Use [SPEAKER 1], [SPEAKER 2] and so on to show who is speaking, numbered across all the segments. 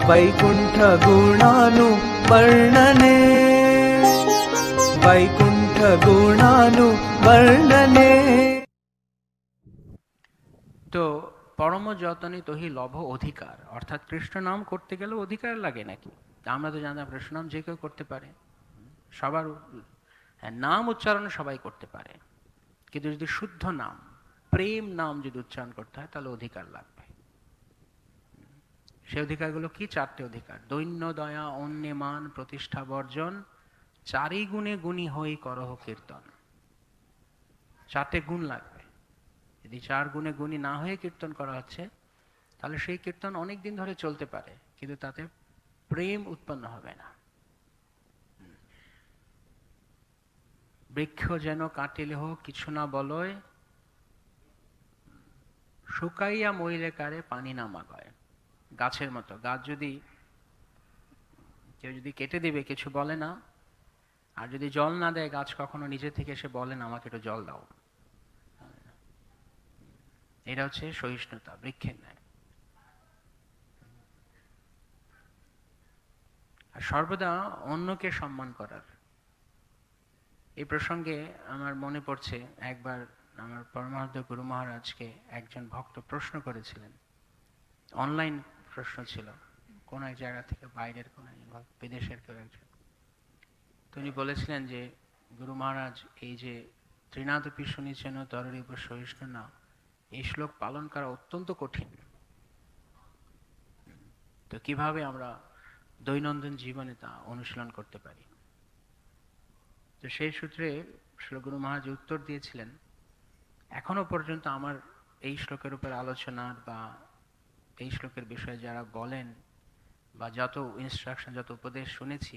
[SPEAKER 1] वैकुण्ठ गुणानुवर्णने वैकुण्ठ गुणानुवर्णने।
[SPEAKER 2] তো পরম যতনে তোহি লভ অধিকার, অর্থাৎ কৃষ্ণ নাম করতে গেলে অধিকার লাগে নাকি? আমরা তো জানতাম কৃষ্ণ নাম যে কেউ করতে পারে, সবার নাম উচ্চারণ সবাই করতে পারে, কিন্তু যদি শুদ্ধ নাম প্রেম নাম যদি উচ্চারণ করতে হয় তাহলে অধিকার লাগবে। সে অধিকারগুলো কি? চারটে অধিকার: দৈন্য দয়া অন্যে মান প্রতিষ্ঠা বর্জন, চারি গুণে গুণী হই করহ কীর্তন। চারটে গুণ লাগবে। যদি চার গুণে গুণী না হয়ে কীর্তন করা হচ্ছে তাহলে সেই কীর্তন অনেক দিন ধরে চলতে পারে, কিন্তু তাতে প্রেম উৎপন্ন হবে না। বৃক্ষ যেন কাটিলেহ কিছু না বলয়, শুকাইয়া মইলে কারে পানি না মাগয়। গাছের মতো, গাছ যদি কেউ যদি কেটে দিবে কিছু বলে না, আর যদি জল না দেয় গাছ কখনো নিজে থেকে এসে বলে না আমাকে একটু জল দাও। এটা হচ্ছে সহিষ্ণুতা, বৃক্ষের ন্যায়। আর সর্বদা অন্যকে সম্মান করার। এই প্রসঙ্গে আমার মনে পড়ছে, একবার আমার পরমারাধ্য গুরু মহারাজকে একজন ভক্ত প্রশ্ন করেছিলেন। অনলাইন প্রশ্ন ছিল, কোন এক জায়গা থেকে, বাইরের কোন বিদেশের কেউ একজন। তিনি বলেছিলেন যে গুরু মহারাজ, এই যে ত্রিনাদপি শুনিছেন তররিব সহিষ্ণু না, এই শ্লোক পালন করা অত্যন্ত কঠিন। তো কিভাবে আমরা দৈনন্দিন জীবনে তা অনুশীলন করতে পারি? তো সেই সূত্রে গুরু মহারাজ উত্তর দিয়েছিলেন, এখনো পর্যন্ত আমার এই শ্লোকের উপর আলোচনার বা এই শ্লোকের বিষয়ে যারা বলেন বা যত ইনস্ট্রাকশন, যত উপদেশ শুনেছি,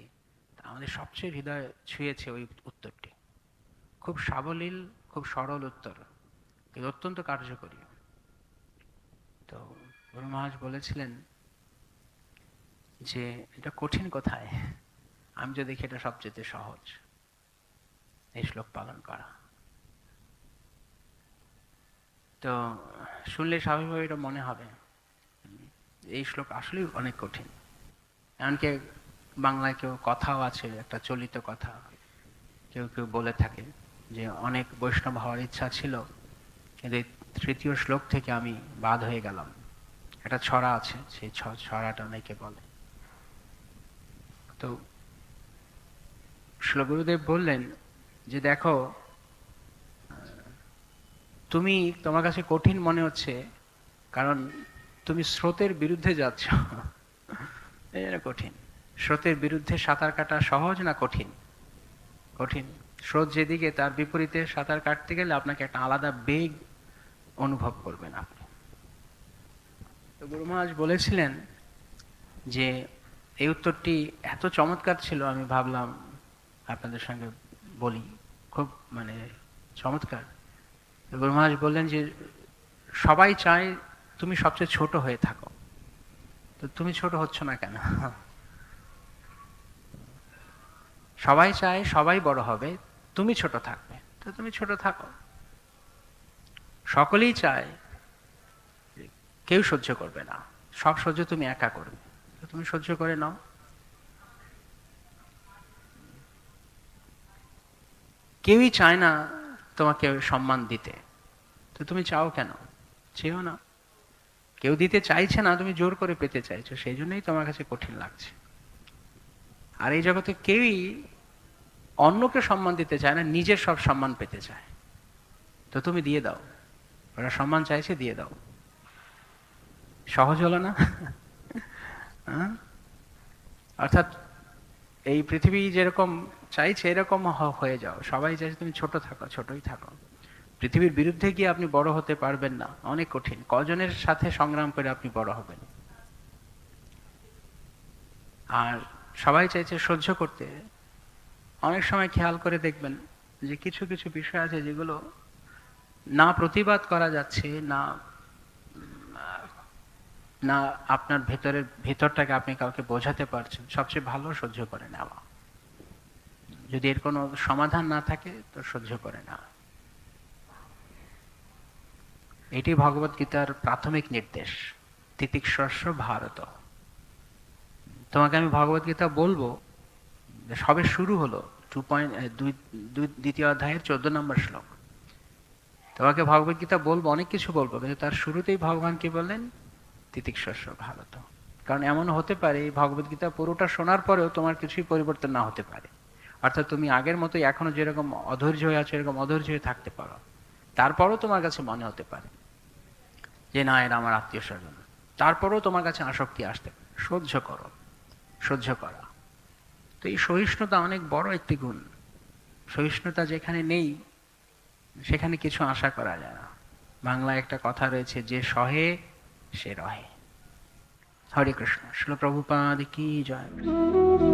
[SPEAKER 2] তা আমাদের সবচেয়ে হৃদয় ছুঁয়েছে ওই উত্তরটি। খুব সাবলীল, খুব সরল উত্তর, কিন্তু অত্যন্ত কার্যকরী। তো গুরু মহারাজ বলেছিলেন যে এটা কঠিন কোথায়, আমি তো দেখি এটা সবচেয়ে সহজ, এই শ্লোক পালন করা। তো শুনলে স্বাভাবিকভাবে এটা মনে হবে এই শ্লোক আসলেই অনেক কঠিন। এমনকি বাংলায় কেউ কথাও আছে, একটা চলিত কথা, কেউ কেউ বলে থাকে যে অনেক বৈষ্ণব হওয়ার ইচ্ছা ছিল, কিন্তু এই তৃতীয় শ্লোক থেকে আমি বাদ হয়ে গেলাম। একটা ছড়া আছে, সেই ছড়াটা অনেকে বলে। তো শ্রী গুরুদেব বললেন যে দেখো, তুমি, তোমার কাছে কঠিন মনে হচ্ছে কারণ তুমি স্রোতের বিরুদ্ধে যাচ্ছ। এটা কঠিন। স্রোতের বিরুদ্ধে সাঁতার কাটা সহজ না কঠিন? কঠিন। স্রোত যেদিকে তার বিপরীতে সাঁতার কাটতে গেলে আপনাকে একটা আলাদা বেগ অনুভব করবেন আপনি। তো গুরু মহারাজ বলেছিলেন যে এই উত্তরটি এত চমৎকার ছিল, আমি ভাবলাম আপনাদের সঙ্গে বলি। খুব মানে চমৎকার। গুরু মহারাজ বললেন যে সবাই চায় তুমি সবচেয়ে ছোট হয়ে থাকো, তো তুমি ছোট হচ্ছ না কেন? সবাই চায় সবাই বড় হবে, তুমি ছোট থাকবে, তো তুমি ছোট থাকো। সকলেই চায় কেউ সহ্য করবে না, সব সহ্য তুমি একা করবে, তো তুমি সহ্য করে নাও। কেউই চায় না তোমাকে সম্মান দিতে, তো তুমি চাও কেন? চেয়েও না। কেউ দিতে চাইছে না, তুমি জোর করে পেতে চাইছো, সেই জন্যই তোমার কাছে কঠিন লাগছে। আর এই জগতে কেউই অন্যকে সম্মান দিতে চায় না, নিজের সব সম্মান পেতে চায়, তো তুমি দিয়ে দাও। ওরা সম্মান চাইছে, দিয়ে দাও। সহজ হলো না? অর্থাৎ এই পৃথিবী যেরকম চাইছে এরকম হয়ে যাও। সবাই চাইছে তুমি ছোট থাকো, ছোটই থাকো। পৃথিবীর বিরুদ্ধে গিয়ে আপনি বড় হতে পারবেন না, অনেক কঠিন। কজনের সাথে সংগ্রাম করে আপনি বড় হবেন? আর সবাই চাইছে সহ্য করতে। অনেক সময় খেয়াল করে দেখবেন যে কিছু কিছু বিষয় আছে যেগুলো না প্রতিবাদ করা যাচ্ছে, না না আপনার ভেতরটাকে আপনি কাউকে বোঝাতে পারছেন, সবচেয়ে ভালো সহ্য করে নেওয়া। যদি এর কোনো সমাধান না থাকে তো সহ্য করে নেওয়া। এটি ভগবত গীতার প্রাথমিক নির্দেশ, তিতিক্ষস্ব ভারত। তোমাকে আমি ভগবত গীতা বলবো, সবে শুরু হলো, 2.2 দ্বিতীয় অধ্যায়ের 14 নম্বর শ্লোক। তোমাকে ভগবত গীতা বলবো, অনেক কিছু বলবো, কিন্তু তার শুরুতেই ভগবান কি বললেন? তিতিক্ষস্য ভারত। কারণ এমন হতে পারে এই ভগবত গীতা পুরোটা শোনার পরেও তোমার কিছুই পরিবর্তন না হতে পারে। অর্থাৎ তুমি আগের মতোই এখনো যেরকম অধৈর্য হয়ে আছো, এরকম অধৈর্য হয়ে থাকতে পারো। তারপরও তোমার কাছে মনে হতে পারে যে না, এরা আমার আত্মীয় স্বজন। তারপরেও তোমার কাছে আসক্তি আসতে পারে। সহ্য করো, সহ্য করা। তো এই সহিষ্ণুতা অনেক বড় একটি গুণ। সহিষ্ণুতা যেখানে নেই, সেখানে কিছু আশা করা যায় না। বাংলায় একটা কথা রয়েছে, যে সহে সে রহে। হরে কৃষ্ণ। শিল প্রভুপাদ কি জয়।